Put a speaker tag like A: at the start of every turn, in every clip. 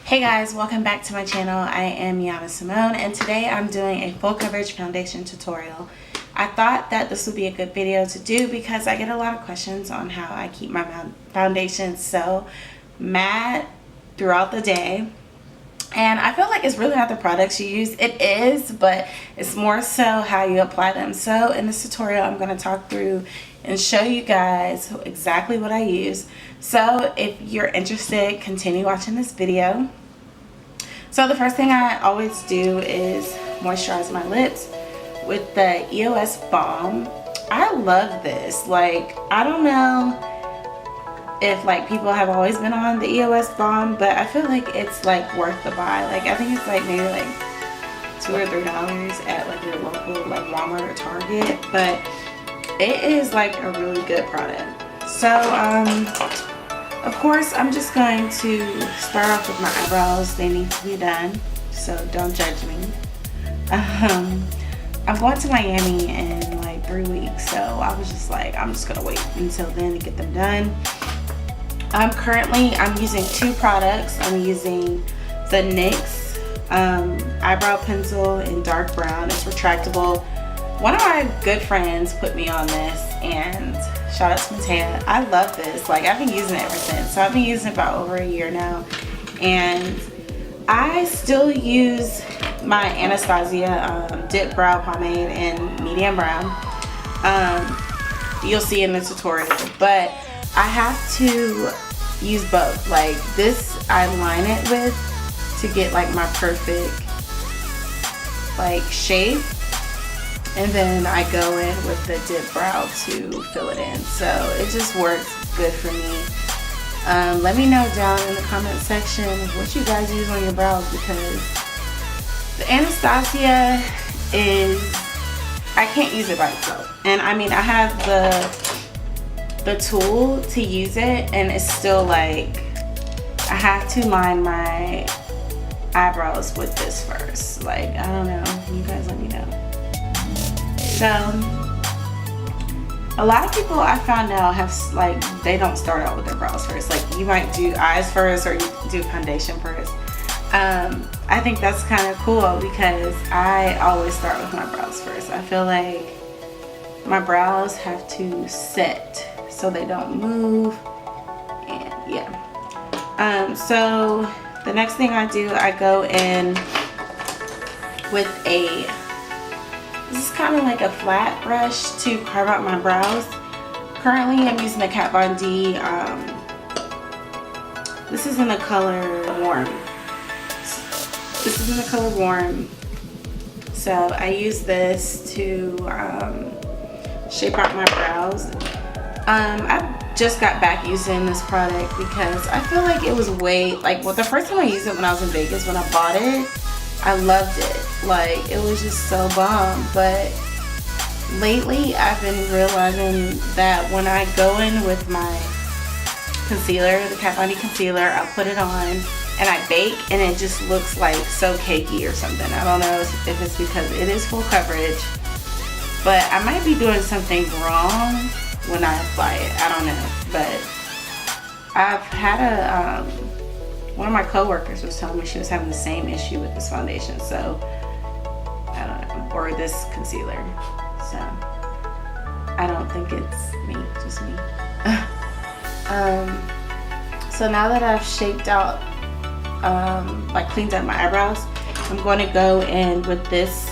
A: Hey guys, welcome back to my channel. I am Yana Simone and today I'm doing a full coverage foundation tutorial. I thought that this would be a good video to do because I get a lot of questions on how I keep my foundation so matte throughout the day. And I feel like it's really not the products you use. It is, but it's more so how you apply them. So in this tutorial, I'm going to talk through and show you guys exactly what I use. So if you're interested, continue watching this video. So the first thing I always do is moisturize my lips with the EOS Balm. I love this. Like, I don't know if like people have always been on the EOS Balm, but I feel like it's like worth the buy. Like, I think it's like maybe like $2 or $3 at like your local like Walmart or Target, but it is like a really good product. So of course I'm just going to start off with my eyebrows. They need to be done, so don't judge me. I'm going to Miami in like 3 weeks, so I was just like, I'm just gonna wait until then to get them done. I'm using two products. I'm using the NYX eyebrow pencil in dark brown. It's retractable. One of my good friends put me on this, and shout out to Maneater. I love this. Like, I've been using it ever since. So I've been using it about over a year now, and I still use my Anastasia dip brow pomade in medium brown. You'll see in the tutorial, but I have to use both. Like, this I line it with to get like my perfect like shape, and then I go in with the dip brow to fill it in. So it just works good for me. Let me know down in the comment section what you guys use on your brows, because the Anastasia is, I can't use it by itself. And I mean, I have the tool to use it, and it's still like, I have to line my eyebrows with this first. Like, I don't know, you guys let me know. So a lot of people I found out have like, they don't start out with their brows first. Like, you might do eyes first or you do foundation first. I think that's kind of cool because I always start with my brows first. I feel like my brows have to set so they don't move, and yeah. So the next thing I do, I go in with this is kind of like a flat brush to carve out my brows. Currently I'm using the Kat Von D. This is in the color Warm. So I use this to shape out my brows. I just got back using this product because I feel like it was the first time I used it when I was in Vegas, when I bought it, I loved it. Like, it was just so bomb. But lately I've been realizing that when I go in with my concealer, the Kat Von D concealer, I'll put it on and I bake and it just looks like so cakey or something. I don't know if it's because it is full coverage, but I might be doing something wrong when I apply it. I don't know, but I've had one of my coworkers was telling me she was having the same issue with this foundation, so I don't know, or this concealer. So I don't think it's me, just me. So now that I've shaped out, like cleaned up my eyebrows, I'm going to go in with this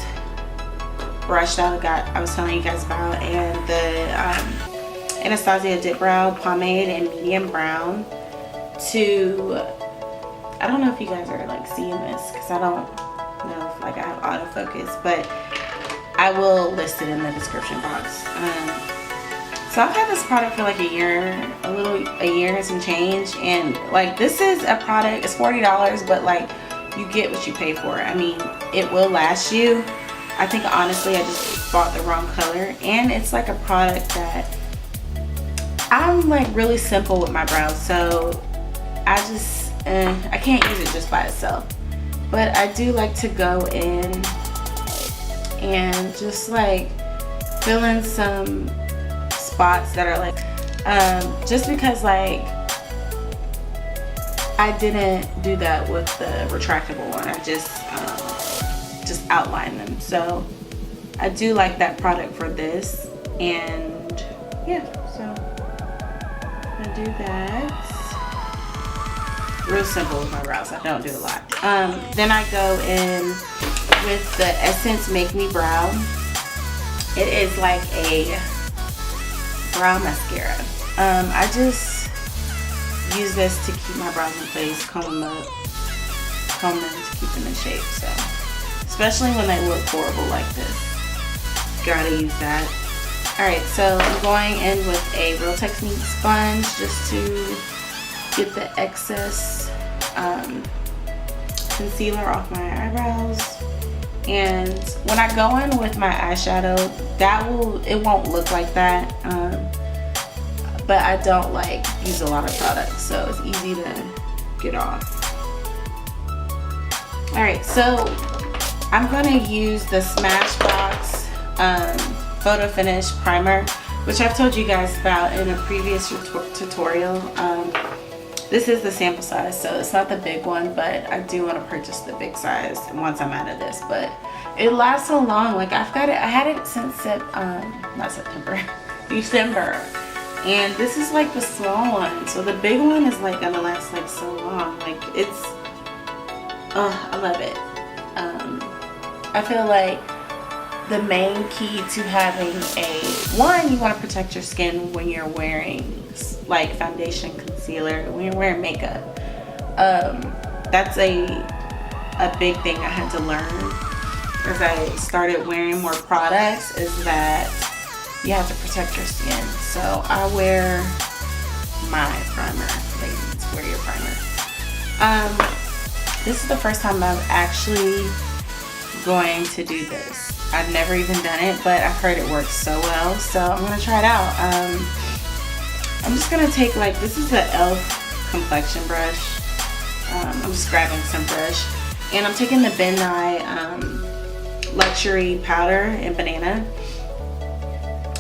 A: brush that I was telling you guys about, and the Anastasia dip brow pomade in medium brown to, I don't know if you guys are like seeing this because I don't know if like I have autofocus, but I will list it in the description box. So I've had this product for like a year and some change, and like, this is a product, it's $40, but like, you get what you pay for. I mean, it will last you. I think honestly I just bought the wrong color, and it's like a product that I'm like really simple with my brows, so I just I can't use it just by itself. But I do like to go in and just like fill in some spots that are like just because like I didn't do that with the retractable one. I just outlined them. So I do like that product for this. And yeah, so I do that. Real simple with my brows. I don't do a lot. Then I go in with the Essence Make Me Brow. It is like a brow mascara. I just use this to keep my brows in place, comb them up, comb them to keep them in shape. So, especially when they look horrible like this, gotta use that. All right, so I'm going in with a Real Technique sponge just to get the excess concealer off my eyebrows. And when I go in with my eyeshadow, it won't look like that. But I don't use a lot of product, so it's easy to get off. All right, so I'm gonna use the Smashbox Photo Finish Primer, which I've told you guys about in a previous tutorial. This is the sample size, so it's not the big one, but I do want to purchase the big size once I'm out of this. But it lasts so long. Like I had it since not September, December. And this is like the small one, so the big one is like gonna last like so long. Like it's, oh, I love it. I feel like the main key to having you want to protect your skin when you're wearing like foundation, concealer, when you're wearing makeup. That's a big thing I had to learn as I started wearing more products, is that you have to protect your skin. So I wear my primer. Ladies, wear your primer. This is the first time I'm actually going to do this. I've never even done it, but I've heard it works so well, so I'm gonna try it out. I'm just gonna take this is the e.l.f. complexion brush. I'm just grabbing some brush, and I'm taking the Ben Nye Luxury Powder in Banana.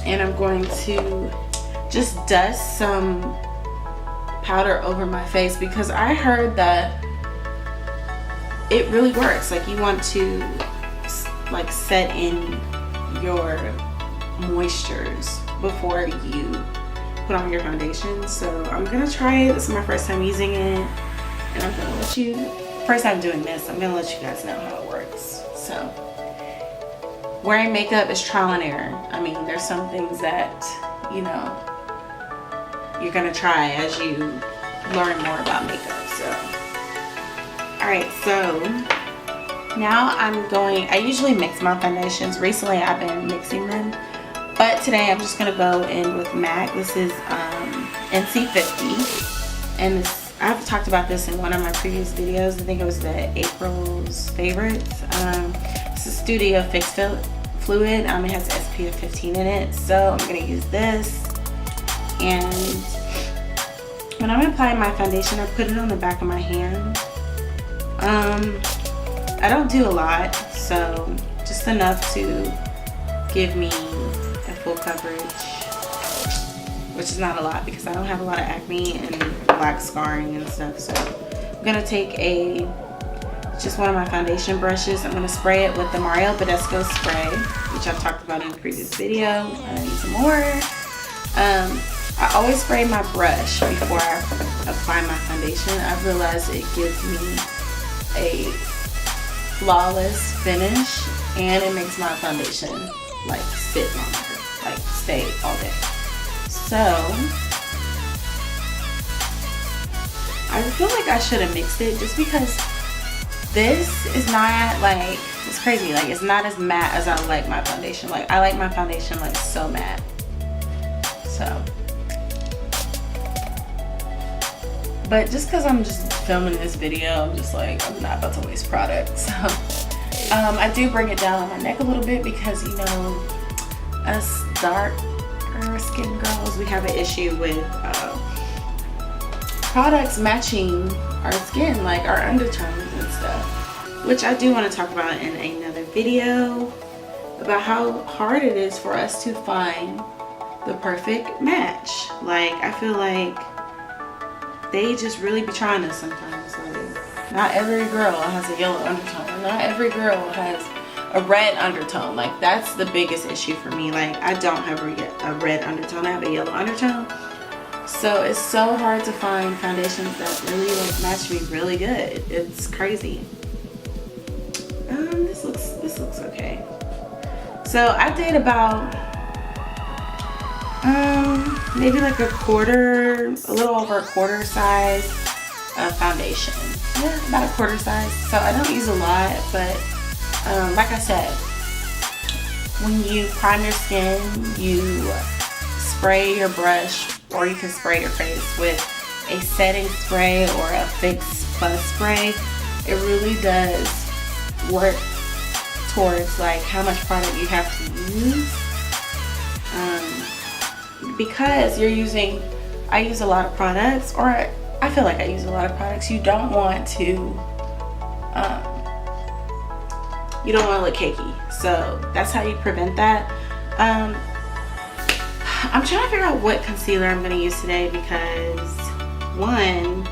A: And I'm going to just dust some powder over my face, because I heard that it really works. Like you want to set in your moistures before you put on your foundation. So I'm gonna try it. This is my first time using it, and I'm gonna first time doing this, I'm gonna let you guys know how it works. So wearing makeup is trial and error. I mean, there's some things that, you're gonna try as you learn more about makeup. So, all right, so now I usually mix my foundations. Recently I've been mixing them, but today I'm just gonna go in with MAC. This is NC50, and I've talked about this in one of my previous videos. I think it was the April's favorites. It's a Studio Fix Fluid. It has SPF 15 in it, so I'm gonna use this. And when I'm applying my foundation, I put it on the back of my hand. I don't do a lot, so just enough to give me a full coverage, which is not a lot because I don't have a lot of acne and black scarring and stuff. So I'm gonna take just one of my foundation brushes. I'm gonna spray it with the Mario Badecsu spray, which I've talked about in a previous video. I need some more. I always spray my brush before I apply my foundation. I've realized it gives me a flawless finish, and it makes my foundation sit longer, stay all day. So I feel like I should have mixed it, just because this is not it's crazy. It's not as matte as I like my foundation. I like my foundation so matte. So, but just because I'm just filming this video, I'm just I'm not about to waste product. So I do bring it down on my neck a little bit, because us darker skin girls, we have an issue with products matching our skin, our undertones and stuff, which I do want to talk about in another video, about how hard it is for us to find the perfect match. I feel like they just really be trying this sometimes. Like, not every girl has a yellow undertone. Not every girl has a red undertone. Like, that's the biggest issue for me. Like, I don't have a red undertone. I have a yellow undertone. So it's so hard to find foundations that really like match me really good. It's crazy. This looks okay. So I did about maybe like a little over a quarter size of foundation. Yeah, about a quarter size. So I don't use a lot, but like I said, when you prime your skin, you spray your brush, or you can spray your face with a setting spray or a fix plus spray. It really does work towards like how much product you have to use, because you're using, I use a lot of products, or I feel like I use a lot of products. You don't want to look cakey, so that's how you prevent that. I'm trying to figure out what concealer I'm going to use today, because one,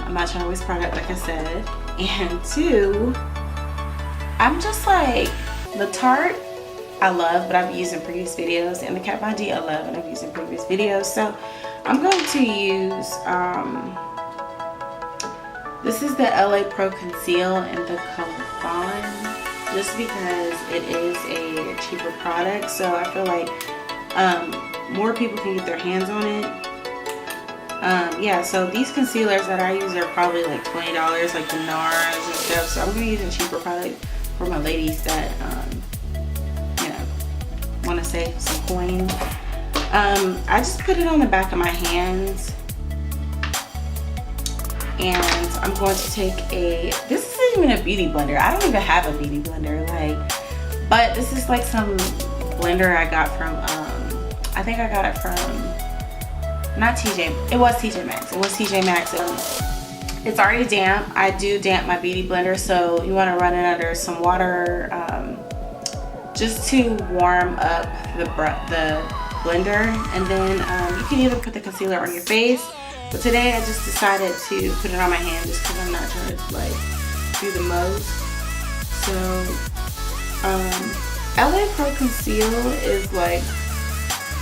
A: I'm not trying to waste product like I said, and two, I'm just like, the Tarte I love, but I've used in previous videos, and the Kat Von D I love and I've used in previous videos. So I'm going to use this is the L.A Pro Concealer in the color Fawn, just because it is a cheaper product. So I feel like more people can get their hands on it. Yeah, so these concealers that I use are probably like $20, like the NARS and stuff. So I'm going to use a cheaper product for my ladies that you know, want to save some coin. I just put it on the back of my hands, and I'm going to take this isn't even a beauty blender. I don't even have a beauty blender, like, but this is like some blender I got from I think I got it from, not TJ, it was TJ Maxx. It was TJ Maxx. It's already damp. I do damp my beauty blender, so you want to run it under some water just to warm up the blender, and then you can either put the concealer on your face, but today I just decided to put it on my hand just because I'm not trying to like do the most. So L.A Pro Concealer is like,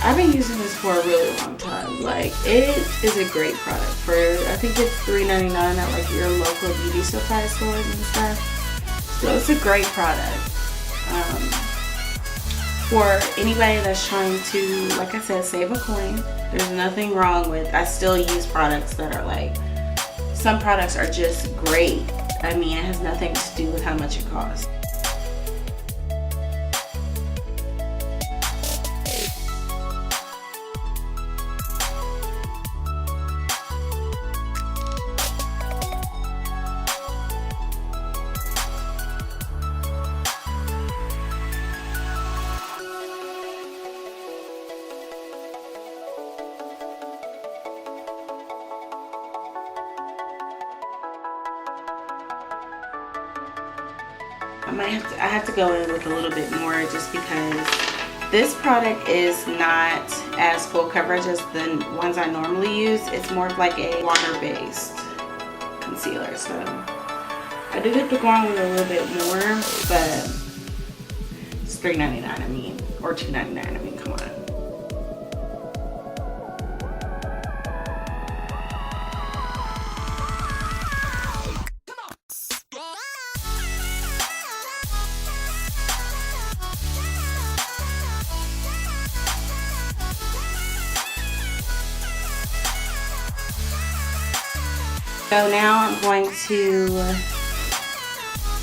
A: I've been using this for a really long time. Like, it is a great product. For, I think it's $3.99 at like your local beauty supply stores and stuff. So it's a great product. For anybody that's trying to, like I said, save a coin, there's nothing wrong with, I still use products that are like, some products are just great. I mean, it has nothing to do with how much it costs. I have to go in with a little bit more, just because this product is not as full coverage as the ones I normally use. It's more of like a water-based concealer, so I do have to go on with a little bit more, but it's $3.99, I mean, or $2.99, I mean, come on. So now I'm going to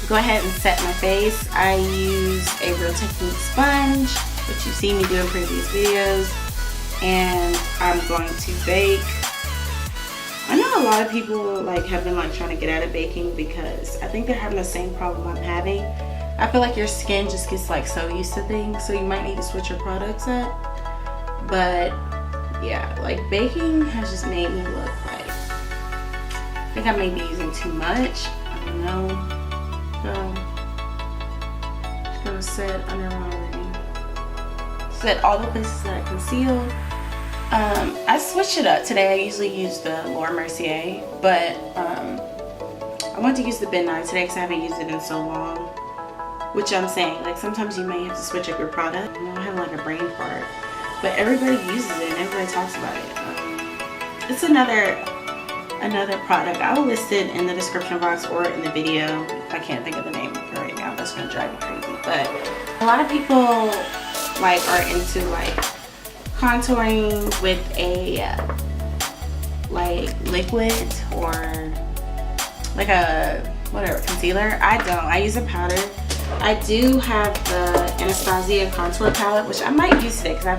A: go ahead and set my face. I use a Real Technique sponge, which you've seen me do in previous videos, and I'm going to bake. I know a lot of people like have been like trying to get out of baking, because I think they're having the same problem I'm having. I feel like your skin just gets like so used to things, so you might need to switch your products up. But yeah, like baking has just made me look like, I think I may be using too much. I don't know. So just gonna set under my ring. Set all the places that I concealed, I switched it up today. I usually use the Laura Mercier, but I want to use the Ben Nye today because I haven't used it in so long. Which I'm saying, like, sometimes you may have to switch up your product. I have like a brain fart, but everybody uses it and everybody talks about it. It's another product. I will list it in the description box or in the video. I can't think of the name of it right now. That's gonna drive me crazy. But a lot of people like are into like contouring with a like liquid or like a whatever concealer. I don't. I use a powder. I do have the Anastasia contour palette, which I might use today because I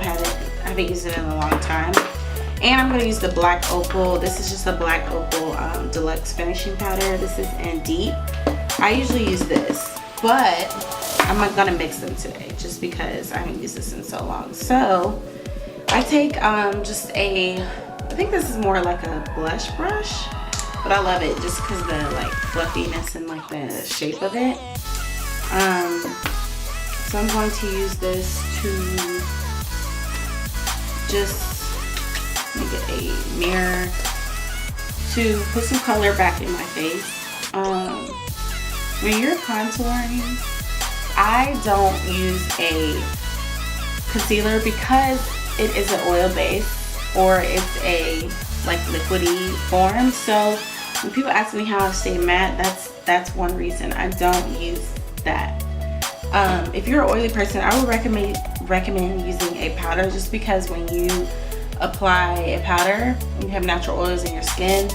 A: haven't used it in a long time. And I'm gonna use the black opal. This is just a black opal deluxe finishing powder. This is in deep. I usually use this, but I'm gonna mix them today just because I haven't used this in so long. So I take just I think this is more like a blush brush, but I love it just because the like fluffiness and like the shape of it. So I'm going to use this to just make it a mirror to put some color back in my face. When you're contouring, I don't use a concealer because it is an oil base or it's a like liquidy form. So when people ask me how I stay matte, that's one reason I don't use that. If you're an oily person, I would recommend using a powder just because when you apply a powder and you have natural oils in your skin,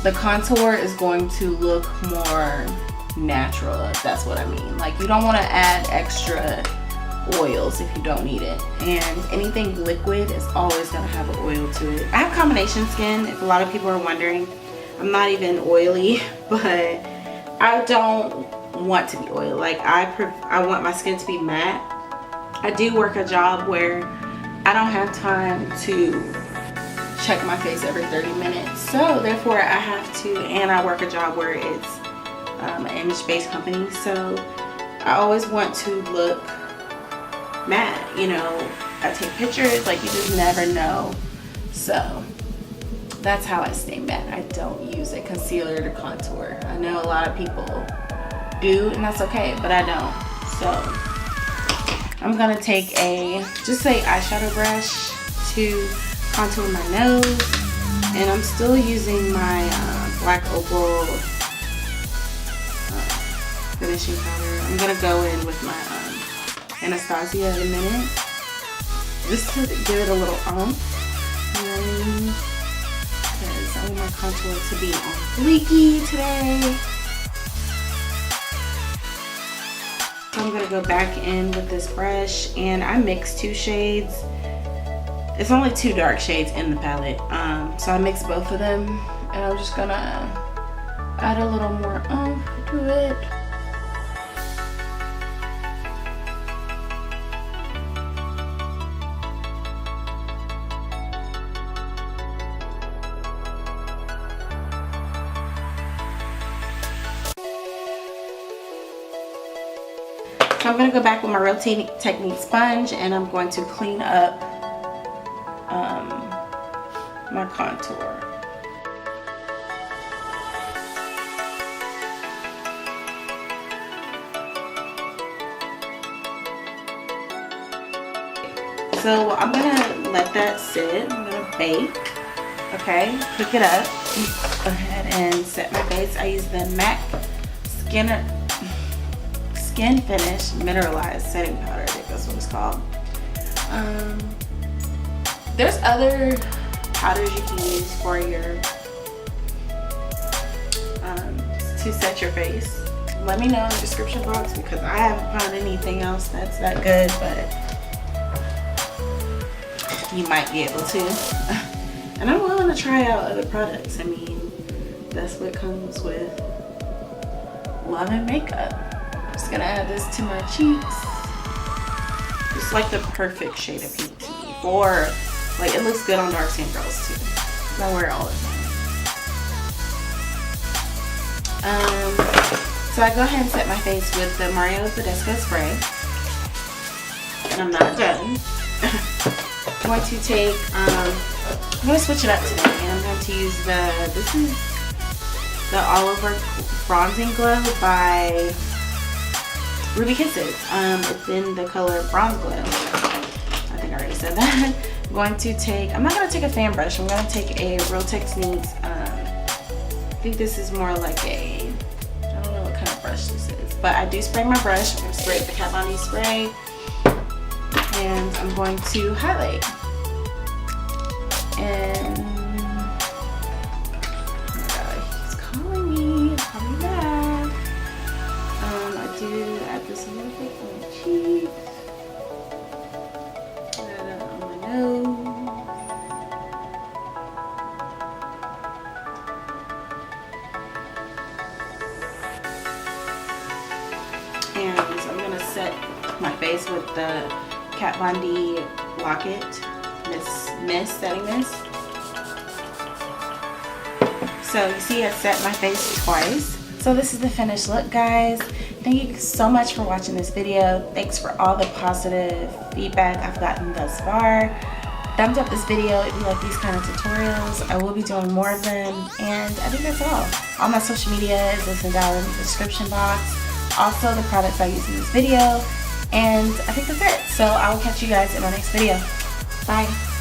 A: the contour is going to look more natural, if that's what I mean. Like, you don't want to add extra oils if you don't need it, and anything liquid is always going to have an oil to it. I have combination skin, if a lot of people are wondering. I'm not even oily, but I don't want to be oily. Like, I want my skin to be matte. I do work a job where I don't have time to check my face every 30 minutes. So therefore I have to, and I work a job where it's an image-based company. So I always want to look matte, you know. I take pictures, like, you just never know. So that's how I stay matte. I don't use a concealer to contour. I know a lot of people do, and that's okay, but I don't. So I'm gonna take just a eyeshadow brush to contour my nose, and I'm still using my black opal finishing powder. I'm gonna go in with my Anastasia in a minute, just to give it a little oomph, because I want my contour to be on fleeky today. I'm gonna go back in with this brush, and I mixed two shades. It's only two dark shades in the palette, so I mixed both of them, and I'm just gonna add a little more oomph to it. So I'm going to go back with my Real Technique sponge, and I'm going to clean up my contour. So I'm going to let that sit. I'm going to bake. Okay, cook it up. Go ahead and set my base. I use the MAC Skin Finish Mineralized Setting Powder. I think that's what it's called. There's other powders you can use for your to set your face. Let me know in the description box, because I haven't found anything else that's that good, but you might be able to. And I'm willing to try out other products. I mean, that's what comes with loving makeup. I'm just gonna add this to my cheeks. It's like the perfect shade of pink to me. Or, like, it looks good on dark skin girls too. I wear it all the time. So I go ahead and set my face with the Badecsu spray. And I'm not done. I'm going to take, I'm going to switch it up today, and I'm going to use this is the All Over Bronzing Glow by Ruby Kisses. It's in the color Bronze Glow. I think I already said that. I'm going to take, I'm not going to take a fan brush. I'm going to take a Real Techniques. I think this is more like a, I don't know what kind of brush this is, but I do spray my brush. I'm going to spray the Kat Von D spray, and I'm going to highlight. And oh my god, he's calling me. Call me back. I do add this a little bit on my cheeks. Add it on my nose. And I'm gonna set my face with the Kat Von D Lock-It Mist Setting Mist. So you see I set my face twice. So this is the finished look, guys. Thank you so much for watching this video. Thanks for all the positive feedback I've gotten thus far. Thumbs up this video if you like these kind of tutorials. I will be doing more of them, and I think that's all. All my social media is listed down in the description box. Also the products I use in this video, and I think that's it. So I will catch you guys in my next video. Bye.